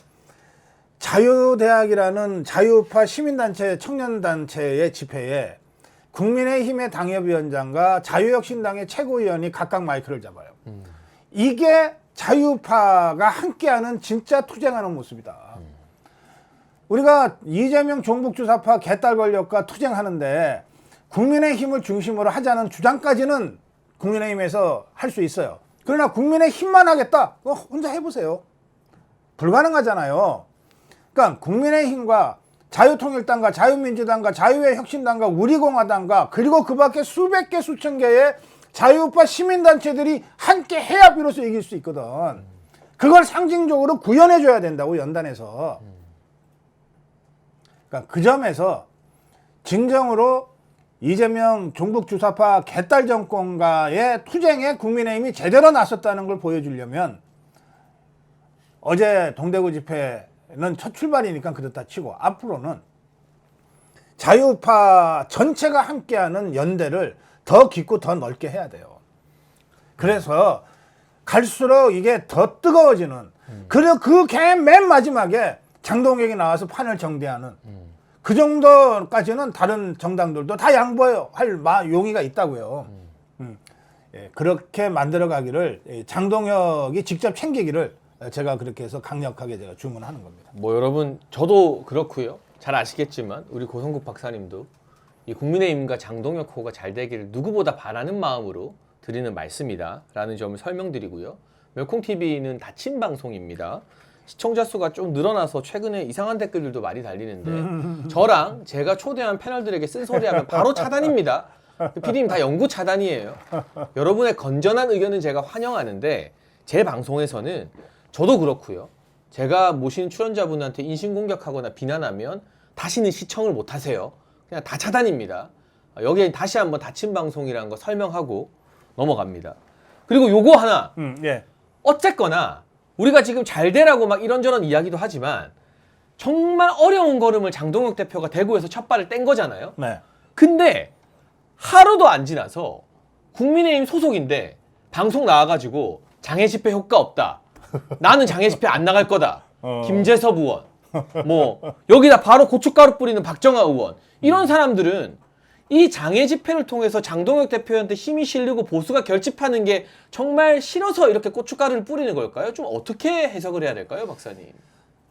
자유대학이라는 자유파 시민단체, 청년단체의 집회에 국민의힘의 당협위원장과 자유혁신당의 최고위원이 각각 마이크를 잡아요. 이게 자유파가 함께하는 진짜 투쟁하는 모습이다. 우리가 이재명 종북주사파 개딸 권력과 투쟁하는데 국민의힘을 중심으로 하자는 주장까지는 국민의힘에서 할 수 있어요. 그러나 국민의힘만 하겠다? 그거 혼자 해보세요. 불가능하잖아요. 그러니까 국민의힘과 자유통일당과 자유민주당과 자유의혁신당과 우리공화당과 그리고 그 밖에 수백 개 수천 개의 자유파 시민단체들이 함께 해야 비로소 이길 수 있거든. 그걸 상징적으로 구현해줘야 된다고 연단해서. 그러니까 그 점에서 진정으로 이재명 종북주사파 개딸 정권과의 투쟁에 국민의힘이 제대로 나섰다는 걸 보여주려면 어제 동대구 집회는 첫 출발이니까 그렇다 치고 앞으로는 자유파 전체가 함께하는 연대를 더 깊고 더 넓게 해야 돼요. 그래서 갈수록 이게 더 뜨거워지는 그리고 그 맨 마지막에 장동혁이 나와서 판을 정대하는 그 정도까지는 다른 정당들도 다 양보해요. 할 용의가 있다고요. 예, 그렇게 만들어가기를 장동혁이 직접 챙기기를 제가 그렇게 해서 강력하게 제가 주문하는 겁니다. 뭐 여러분 저도 그렇고요. 잘 아시겠지만 우리 고성국 박사님도 이 국민의힘과 장동혁 호가 잘 되기를 누구보다 바라는 마음으로 드리는 말씀이다 라는 점을 설명드리고요. 멸콩TV는 닫힌 방송입니다. 시청자 수가 좀 늘어나서 최근에 이상한 댓글들도 많이 달리는데 저랑 제가 초대한 패널들에게 쓴소리하면 바로 차단입니다. PD님 다 영구 차단이에요. 여러분의 건전한 의견은 제가 환영하는데 제 방송에서는 저도 그렇고요. 제가 모신 출연자분한테 인신공격하거나 비난하면 다시는 시청을 못 하세요. 그냥 다 차단입니다. 여기에 다시 한번 닫힌 방송이라는 거 설명하고 넘어갑니다. 그리고 요거 하나. 예. 어쨌거나 우리가 지금 잘 되라고 막 이런저런 이야기도 하지만 정말 어려운 걸음을 장동혁 대표가 대구에서 첫 발을 뗀 거잖아요. 네. 근데 하루도 안 지나서 국민의힘 소속인데 방송 나와가지고 장애 집회 효과 없다. 나는 장애 집회 안 나갈 거다. 김재섭 의원. 뭐 여기다 바로 고춧가루 뿌리는 박정아 의원. 이런 사람들은 이 장애 집회를 통해서 장동혁 대표한테 힘이 실리고 보수가 결집하는 게 정말 싫어서 이렇게 고춧가루를 뿌리는 걸까요? 좀 어떻게 해석을 해야 될까요, 박사님?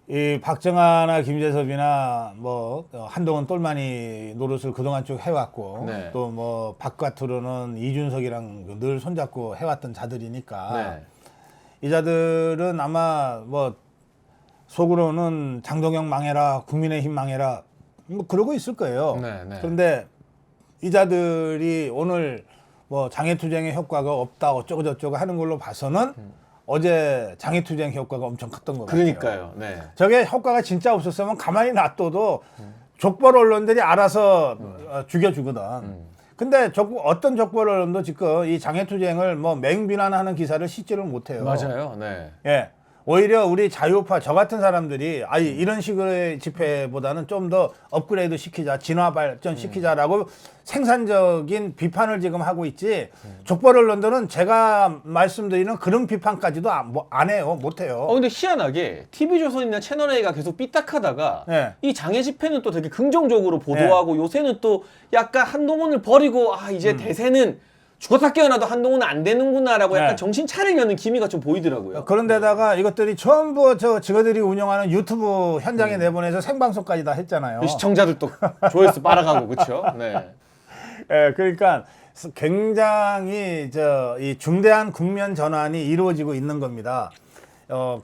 이 박정아나 김재섭이나 뭐 한동훈 똘마니 노릇을 그동안 쭉 해왔고 네. 또 뭐 바깥으로는 이준석이랑 늘 손잡고 해왔던 자들이니까 네. 이 자들은 아마 뭐 속으로는 장동혁 망해라, 국민의힘 망해라 뭐 그러고 있을 거예요. 네, 네. 그런데 이 자들이 오늘 뭐 장애투쟁의 효과가 없다 어쩌고 저쩌고 하는 걸로 봐서는 어제 장애투쟁 효과가 엄청 컸던 것 같아요. 그러니까요. 네. 저게 효과가 진짜 없었으면 가만히 놔둬도 족벌 언론들이 알아서 죽여주거든. 근데 어떤 족벌 언론도 지금 이 장애투쟁을 뭐 맹비난하는 기사를 싣지를 못해요. 맞아요. 네. 예. 오히려 우리 자유파 저 같은 사람들이 이런 식의 집회보다는 좀 더 업그레이드 시키자, 진화 발전 시키자라고 생산적인 비판을 지금 하고 있지. 족벌 언론들은 제가 말씀드리는 그런 비판까지도 안 해요, 못 해요. 근데 희한하게 TV조선이나 채널A가 계속 삐딱하다가 네. 이 장애 집회는 또 되게 긍정적으로 보도하고 요새는 또 약간 한동훈을 버리고 이제 대세는 죽었다 깨어나도 한동훈은 안 되는구나라고 약간 네. 정신 차리려는 기미가 좀 보이더라고요. 그런데다가 이것들이 전부 저들이 운영하는 유튜브 현장에 내보내서 생방송까지 다 했잖아요. 시청자들도 조회수 빨아가고 그렇죠. 네. 예, 그러니까 굉장히 이 중대한 국면 전환이 이루어지고 있는 겁니다.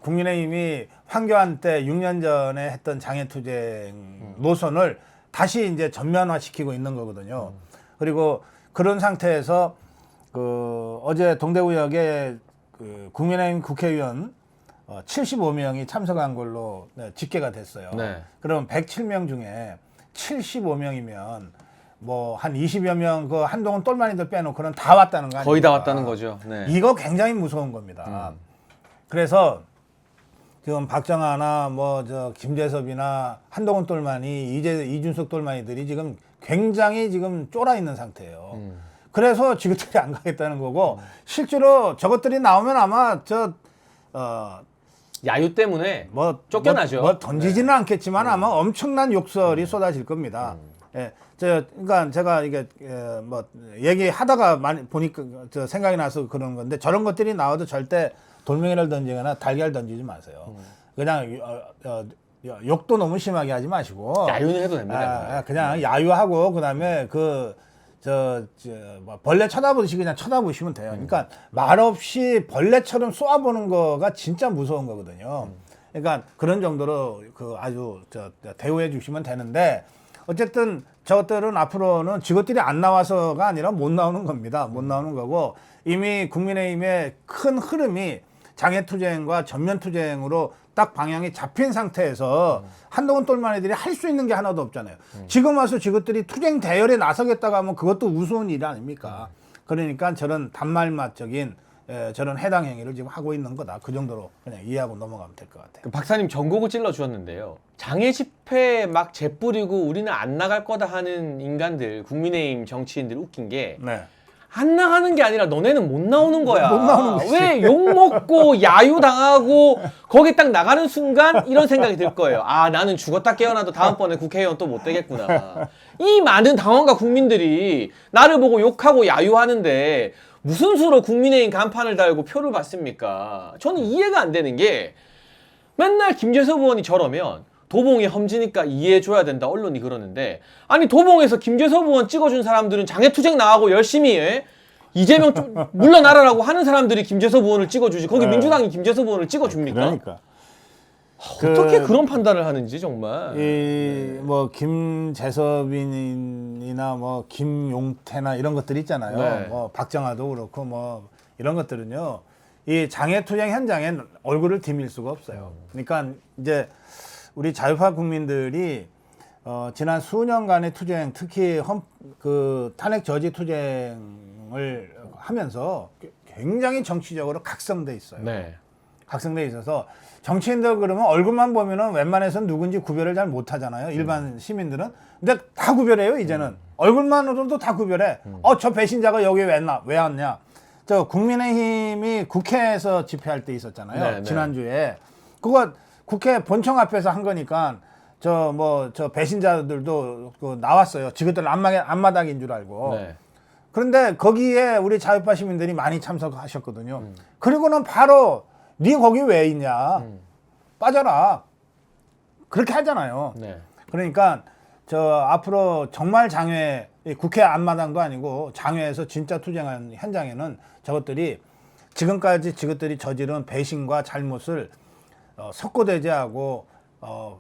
국민의힘이 황교안 때 6년 전에 했던 장애투쟁 노선을 다시 이제 전면화시키고 있는 거거든요. 그리고 그런 상태에서 어제 동대구역에 국민의힘 국회의원 75명이 참석한 걸로 집계가 됐어요. 네. 그럼 107명 중에 75명이면 뭐 한 20여 명 그 한동훈 똘마니들 빼놓고는 다 왔다는 거 아닙니까? 거의 다 왔다는 거죠. 네. 이거 굉장히 무서운 겁니다. 그래서 지금 박정아나 뭐 김재섭이나 한동훈 똘마니, 이준석 똘마니들이 지금 굉장히 지금 쫄아 있는 상태예요. 그래서 지그들이 안 가겠다는 거고 실제로 저것들이 나오면 아마 야유 때문에 뭐 쫓겨나죠. 뭐 던지지는 않겠지만 아마 엄청난 욕설이 쏟아질 겁니다. 예, 그러니까 제가 이게 뭐 얘기하다가 많이 보니까 생각이 나서 그런 건데 저런 것들이 나와도 절대 돌멩이를 던지거나 달걀 던지지 마세요. 그냥 욕도 너무 심하게 하지 마시고 야유는 해도 됩니다. 그냥 야유하고 그다음에 뭐 벌레 쳐다보듯이 그냥 쳐다보시면 돼요. 그러니까 말없이 벌레처럼 쏘아보는 거가 진짜 무서운 거거든요. 그러니까 그런 정도로 아주 대우해 주시면 되는데 어쨌든 저것들은 앞으로는 저것들이 안 나와서가 아니라 못 나오는 겁니다. 못 나오는 거고 이미 국민의힘의 큰 흐름이 장애투쟁과 전면투쟁으로 딱 방향이 잡힌 상태에서 한동훈 똘마니들이 할 수 있는 게 하나도 없잖아요. 지금 와서 저것들이 투쟁 대열에 나서겠다고 하면 그것도 우스운 일 아닙니까? 그러니까 저런 단말맛적인 저런 해당 행위를 지금 하고 있는 거다. 그 정도로 그냥 이해하고 넘어가면 될 것 같아요. 박사님 전곡을 찔러 주셨는데요. 장애 집회 막 재뿌리고 우리는 안 나갈 거다 하는 인간들, 국민의힘 정치인들 웃긴 게 네. 안 나가는 게 아니라 너네는 못 나오는 거야. 못 나오는 거지. 왜 욕먹고 야유 당하고 거기 딱 나가는 순간 이런 생각이 들 거예요. 나는 죽었다 깨어나도 다음번에 국회의원 또 못 되겠구나. 이 많은 당원과 국민들이 나를 보고 욕하고 야유하는데 무슨 수로 국민의힘 간판을 달고 표를 받습니까? 저는 이해가 안 되는 게 맨날 김재섭 의원이 저러면 도봉이 험지니까 이해해줘야 된다 언론이 그러는데 아니 도봉에서 김재섭 의원 찍어준 사람들은 장애투쟁 나가고 열심히 이재명 좀 물러나라라고 하는 사람들이 김재섭 의원을 찍어주지 거기 민주당이 김재섭 의원을 찍어줍니까? 그러니까 어떻게 그런 판단을 하는지 정말 뭐 김재섭이나 뭐 김용태나 이런 것들 있잖아요. 네. 뭐 박정아도 그렇고 뭐 이런 것들은요. 이 장애투쟁 현장에 얼굴을 디밀 수가 없어요. 그러니까 이제 우리 자유파 국민들이 지난 수년간의 투쟁, 특히 그 탄핵 저지 투쟁을 하면서 굉장히 정치적으로 각성돼 있어요. 네. 각성돼 있어서 정치인들 그러면 얼굴만 보면은 웬만해서는 누군지 구별을 잘 못하잖아요. 일반 시민들은. 근데 다 구별해요. 이제는 얼굴만으로도 다 구별해. 저 배신자가 여기 왜 왔냐? 저 국민의힘이 국회에서 집회할 때 있었잖아요. 네, 지난주에 그거 국회 본청 앞에서 한 거니까 저 배신자들도 나왔어요. 지그들 앞마당인 줄 알고. 네. 그런데 거기에 우리 자유파 시민들이 많이 참석하셨거든요. 그리고는 바로 네 거기 왜 있냐? 빠져라. 그렇게 하잖아요. 네. 그러니까 앞으로 정말 장외 국회 앞마당도 아니고 장외에서 진짜 투쟁한 현장에는 지금까지 저것들이 저지른 배신과 잘못을 석고대죄하고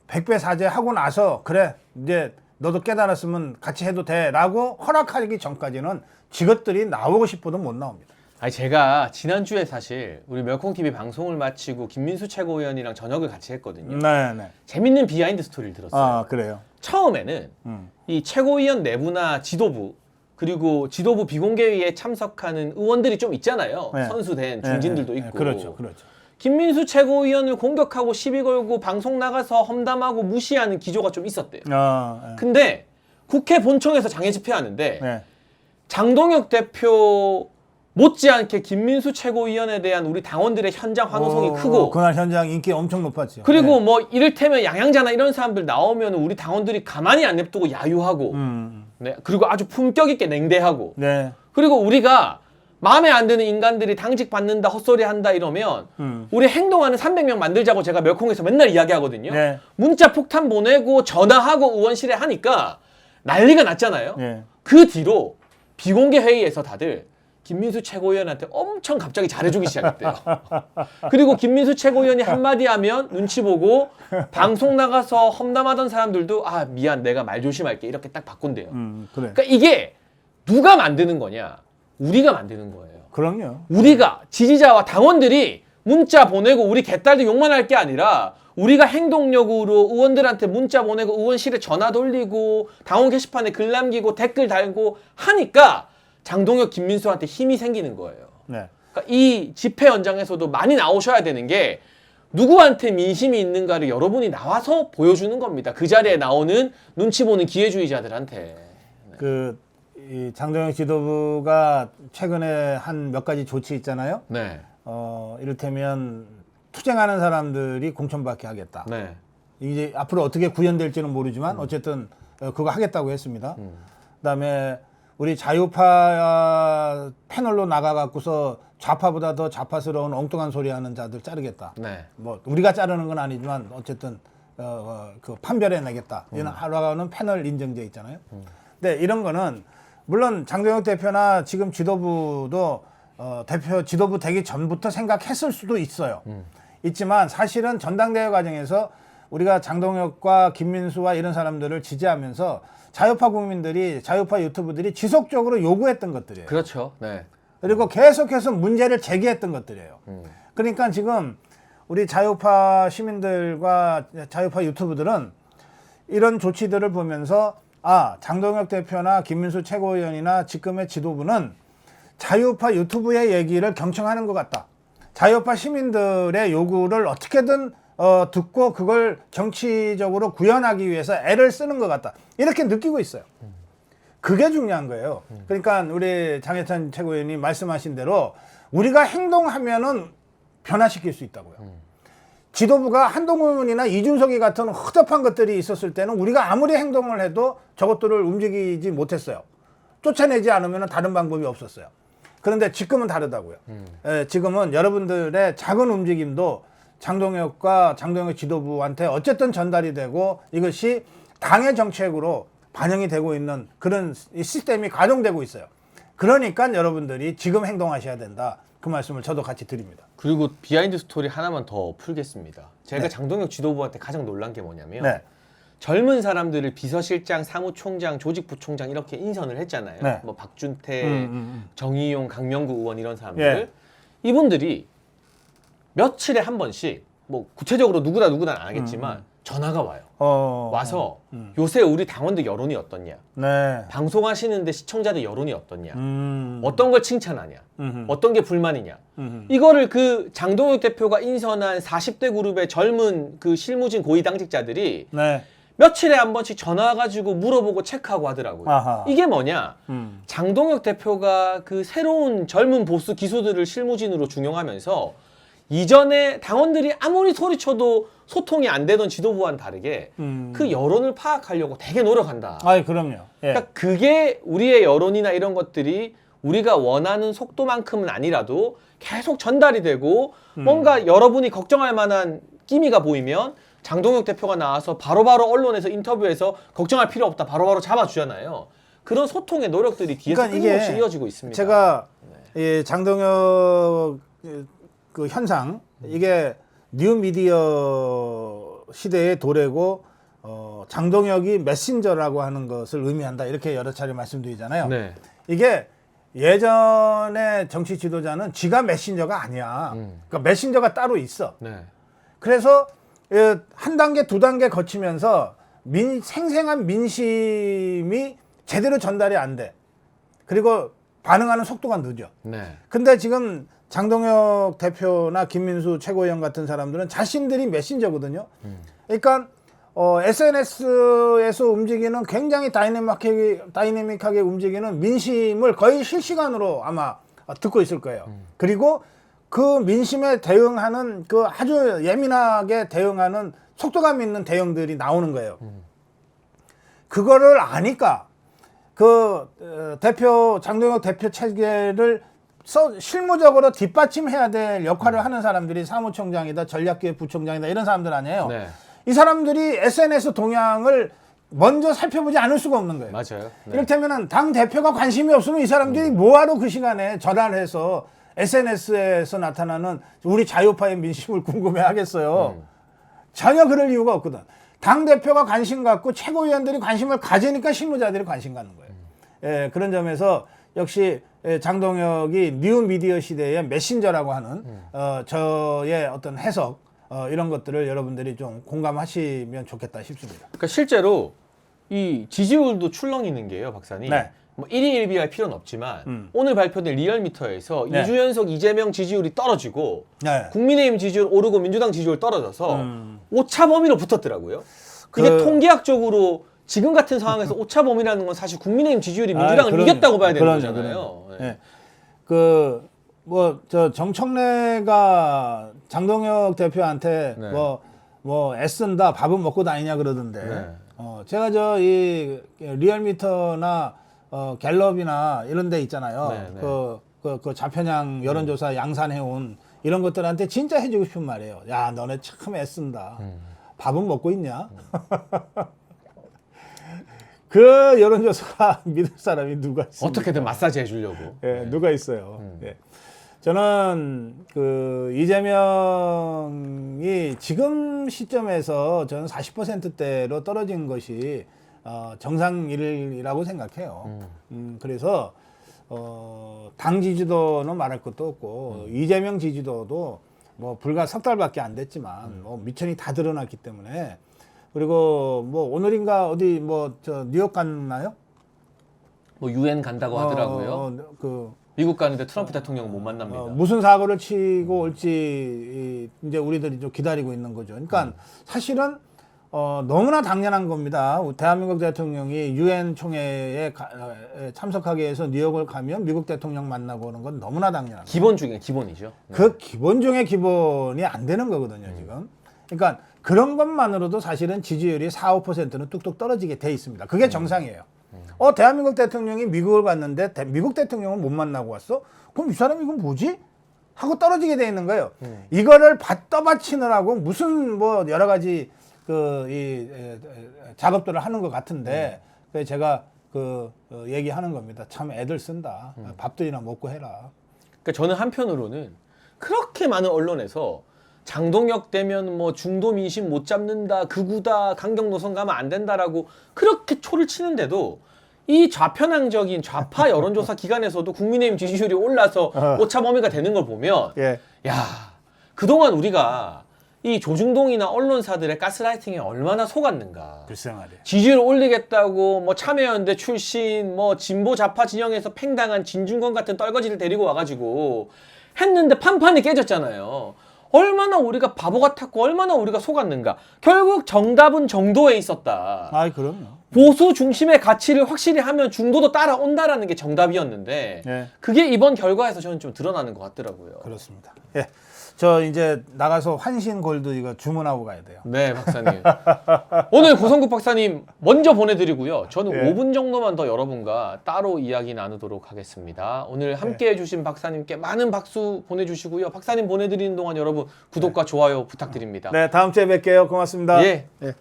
100배 사죄하고 나서 그래 이제 너도 깨달았으면 같이 해도 돼라고 허락하기 전까지는 저것들이 나오고 싶어도 못 나옵니다. 아니 제가 지난주에 사실 우리 멸콩TV 방송을 마치고 김민수 최고위원이랑 저녁을 같이 했거든요. 네네. 재밌는 비하인드 스토리를 들었어요. 아 그래요. 처음에는 이 최고위원 내부나 지도부 그리고 지도부 비공개회의에 참석하는 의원들이 좀 있잖아요. 네. 선수된 중진들도 네, 있고. 그렇죠. 김민수 최고위원을 공격하고 시비 걸고 방송 나가서 험담하고 무시하는 기조가 좀 있었대요. 네. 근데 국회 본청에서 장애 집회하는데 네. 장동혁 대표 못지않게 김민수 최고위원에 대한 우리 당원들의 현장 환호성이 크고 그날 현장 인기 엄청 높았죠. 그리고 네. 뭐 이를테면 양양자나 이런 사람들 나오면 우리 당원들이 가만히 안 냅두고 야유하고 네. 그리고 아주 품격 있게 냉대하고 네. 그리고 우리가 마음에 안 드는 인간들이 당직 받는다 헛소리 한다 이러면 우리 행동하는 300명 만들자고 제가 멸콩에서 맨날 이야기하거든요. 네. 문자 폭탄 보내고 전화하고 의원실에 하니까 난리가 났잖아요. 네. 그 뒤로 비공개 회의에서 다들 김민수 최고위원한테 엄청 갑자기 잘해주기 시작했대요. 그리고 김민수 최고위원이 한마디 하면 눈치 보고 방송 나가서 험담하던 사람들도 아 미안 내가 말 조심할게 이렇게 딱 바꾼대요. 그래. 그러니까 이게 누가 만드는 거냐? 우리가 만드는 거예요. 그럼요. 우리가 지지자와 당원들이 문자 보내고 우리 개딸도 욕만 할 게 아니라 우리가 행동력으로 의원들한테 문자 보내고 의원실에 전화 돌리고 당원 게시판에 글 남기고 댓글 달고 하니까 장동혁, 김민수한테 힘이 생기는 거예요. 네. 그러니까 이 집회 현장에서도 많이 나오셔야 되는 게 누구한테 민심이 있는가를 여러분이 나와서 보여주는 겁니다. 그 자리에 나오는 눈치 보는 기회주의자들한테. 이 장동혁 지도부가 최근에 한 몇 가지 조치 있잖아요. 네. 이를테면 투쟁하는 사람들이 공천받게 하겠다. 네. 이제 앞으로 어떻게 구현될지는 모르지만 어쨌든 그거 하겠다고 했습니다. 그다음에 우리 자유파 패널로 나가갖고서 좌파보다 더 좌파스러운 엉뚱한 소리하는 자들 자르겠다. 네. 뭐 우리가 자르는 건 아니지만 어쨌든 그 판별해내겠다. 이런 하라는 패널 인정제 있잖아요. 근데 이런 거는 물론 장동혁 대표나 지금 지도부도 대표 지도부 되기 전부터 생각했을 수도 있어요. 있지만 사실은 전당대회 과정에서 우리가 장동혁과 김민수와 이런 사람들을 지지하면서 자유파 국민들이 자유파 유튜브들이 지속적으로 요구했던 것들이에요. 그렇죠. 네. 그리고 계속해서 문제를 제기했던 것들이에요. 그러니까 지금 우리 자유파 시민들과 자유파 유튜브들은 이런 조치들을 보면서 아, 장동혁 대표나 김민수 최고위원이나 지금의 지도부는 자유파 유튜브의 얘기를 경청하는 것 같다. 자유파 시민들의 요구를 어떻게든 듣고 그걸 정치적으로 구현하기 위해서 애를 쓰는 것 같다. 이렇게 느끼고 있어요. 그게 중요한 거예요. 그러니까 우리 장해찬 최고위원이 말씀하신 대로 우리가 행동하면은 변화시킬 수 있다고요. 지도부가 한동훈이나 이준석이 같은 허접한 것들이 있었을 때는 우리가 아무리 행동을 해도 저것들을 움직이지 못했어요. 쫓아내지 않으면 다른 방법이 없었어요. 그런데 지금은 다르다고요. 지금은 여러분들의 작은 움직임도 장동혁과 장동혁 지도부한테 어쨌든 전달이 되고 이것이 당의 정책으로 반영이 되고 있는 그런 시스템이 가동되고 있어요. 그러니까 여러분들이 지금 행동하셔야 된다. 그 말씀을 저도 같이 드립니다. 그리고 비하인드 스토리 하나만 더 풀겠습니다. 제가 네. 장동혁 지도부한테 가장 놀란 게 뭐냐면 네. 젊은 사람들을 비서실장, 사무총장, 조직부총장 이렇게 인선을 했잖아요. 네. 뭐 박준태, 정의용, 강명구 의원 이런 사람들. 예. 이분들이 며칠에 한 번씩 뭐 구체적으로 누구다 안 하겠지만 전화가 와요. 와서 음. 요새 우리 당원들 여론이 어떻냐? 네. 방송하시는데 시청자들 여론이 어떻냐? 음. 어떤 걸 칭찬하냐? 음흠. 어떤 게 불만이냐? 음흠. 이거를 그 장동혁 대표가 인선한 40대 그룹의 젊은 그 실무진 고위 당직자들이 네. 며칠에 한 번씩 전화가지고 물어보고 체크하고 하더라고요. 아하. 이게 뭐냐? 장동혁 대표가 그 새로운 젊은 보수 기수들을 실무진으로 중용하면서 이전에 당원들이 아무리 소리쳐도 소통이 안 되던 지도부와는 다르게 그 여론을 파악하려고 되게 노력한다. 아이, 그럼요. 예. 그러니까 그게 우리의 여론이나 이런 것들이 우리가 원하는 속도만큼은 아니라도 계속 전달이 되고 뭔가 여러분이 걱정할 만한 끼미가 보이면 장동혁 대표가 나와서 바로바로 언론에서 인터뷰에서 걱정할 필요 없다. 바로바로 잡아주잖아요. 그런 소통의 노력들이 뒤에서 그러니까 끊임없이 이게 이어지고 있습니다. 제가 이 장동혁 그 현상 이게 뉴미디어 시대의 도래고 장동혁이 메신저라고 하는 것을 의미한다 이렇게 여러 차례 말씀드리잖아요. 네. 이게 예전에 정치 지도자는 지가 메신저가 아니야. 그러니까 메신저가 따로 있어. 네. 그래서 한 단계 두 단계 거치면서 생생한 민심이 제대로 전달이 안 돼. 그리고 반응하는 속도가 늦어. 네. 근데 지금 장동혁 대표나 김민수 최고위원 같은 사람들은 자신들이 메신저거든요. 그러니까 SNS에서 움직이는 굉장히 다이내믹하게 움직이는 민심을 거의 실시간으로 아마 듣고 있을 거예요. 그리고 그 민심에 대응하는 그 아주 예민하게 대응하는 속도감 있는 대응들이 나오는 거예요. 그거를 아니까 그 장동혁 대표 체계를 실무적으로 뒷받침해야 될 역할을 하는 사람들이 사무총장이다, 전략기획 부총장이다 이런 사람들 아니에요. 네. 이 사람들이 SNS 동향을 먼저 살펴보지 않을 수가 없는 거예요. 맞아요. 네. 이를테면 당 대표가 관심이 없으면 이 사람들이 뭐하러 그 시간에 전화를 해서 SNS에서 나타나는 우리 자유파의 민심을 궁금해 하겠어요. 전혀 그럴 이유가 없거든. 당 대표가 관심 갖고 최고위원들이 관심을 가지니까 실무자들이 관심 갖는 거예요. 예, 그런 점에서 역시 장동혁이 뉴미디어 시대의 메신저라고 하는 저의 어떤 해석 이런 것들을 여러분들이 좀 공감하시면 좋겠다 싶습니다. 그러니까 실제로 이 지지율도 출렁이는 게요, 박사님. 네. 뭐 1위 1비할 필요는 없지만 오늘 발표된 리얼미터에서 네. 2주 연속 이재명 지지율이 떨어지고 네. 국민의힘 지지율 오르고 민주당 지지율 떨어져서 오차 범위로 붙었더라고요. 이게 그- 통계학적으로 지금 같은 상황에서 오차 범위라는 건 사실 국민의힘 지지율이 민주당을 그럼요. 이겼다고 봐야 되는 그럼요, 거잖아요. 그럼요. 예. 정청래가 장동혁 대표한테 네. 뭐 애쓴다 밥은 먹고 다니냐 그러던데. 네. 제가 이 리얼미터나 갤럽이나 이런 데 있잖아요. 네, 네. 그 좌편향 여론조사 양산해온 이런 것들한테 진짜 해주고 싶은 말이에요. 야, 너네 참 애쓴다. 밥은 먹고 있냐? 그 여론조사 믿을 사람이 누가 있습니까? 어떻게든 마사지 해주려고. 예, 누가 있어요. 예. 저는 그 이재명이 지금 시점에서 저는 40%대로 떨어진 것이 정상이라고 생각해요. 그래서 당 지지도는 말할 것도 없고 이재명 지지도도 뭐 불과 석 달밖에 안 됐지만 뭐 미천이 다 드러났기 때문에 그리고 뭐 오늘인가 어디 뭐 저 뉴욕 갔나요? 뭐 유엔 간다고 하더라고요. 그 미국 가는데 트럼프 대통령은 못 만납니다. 무슨 사고를 치고 올지 이제 우리들이 좀 기다리고 있는 거죠. 그러니까 사실은 너무나 당연한 겁니다. 대한민국 대통령이 유엔 총회에 참석하기 위해서 뉴욕을 가면 미국 대통령 만나고 오는 건 너무나 당연한 거예요. 기본 중에 기본이죠. 그 기본 중에 기본이 안 되는 거거든요, 지금. 그러니까 그런 것만으로도 사실은 지지율이 4, 5%는 뚝뚝 떨어지게 돼 있습니다. 그게 정상이에요. 대한민국 대통령이 미국을 갔는데 미국 대통령은 못 만나고 왔어? 그럼 이 사람 이건 뭐지? 하고 떨어지게 돼 있는 거예요. 이거를 떠받치느라고 무슨 뭐 여러 가지 작업들을 하는 것 같은데 그래서 제가 얘기하는 겁니다. 참 애들 쓴다. 밥들이나 먹고 해라. 그러니까 저는 한편으로는 그렇게 많은 언론에서 장동혁 되면 뭐 중도 민심 못 잡는다, 극우다, 강경 노선 가면 안 된다라고 그렇게 초를 치는데도 이 좌편향적인 좌파 여론조사 기관에서도 국민의힘 지지율이 올라서 오차 범위가 되는 걸 보면 예. 야, 그동안 우리가 이 조중동이나 언론사들의 가스라이팅에 얼마나 속았는가. 글쎄 말이야. 지지율 올리겠다고 뭐 참여연대 출신 뭐 진보 좌파 진영에서 팽당한 진중권 같은 떨거지를 데리고 와가지고 했는데 판판이 깨졌잖아요. 얼마나 우리가 바보 같았고 얼마나 우리가 속았는가. 결국 정답은 정도에 있었다. 아이 그럼요. 보수 중심의 가치를 확실히 하면 중도도 따라온다라는 게 정답이었는데 예. 그게 이번 결과에서 저는 좀 드러나는 것 같더라고요. 그렇습니다. 예. 저 이제 나가서 환신 골드 이거 주문하고 가야 돼요. 네, 박사님. 오늘 고성국 박사님 먼저 보내드리고요. 저는 예. 5분 정도만 더 여러분과 따로 이야기 나누도록 하겠습니다. 오늘 함께 해주신 박사님께 많은 박수 보내주시고요. 박사님 보내드리는 동안 여러분 구독과 좋아요 부탁드립니다. 네, 다음 주에 뵐게요. 고맙습니다. 예. 예.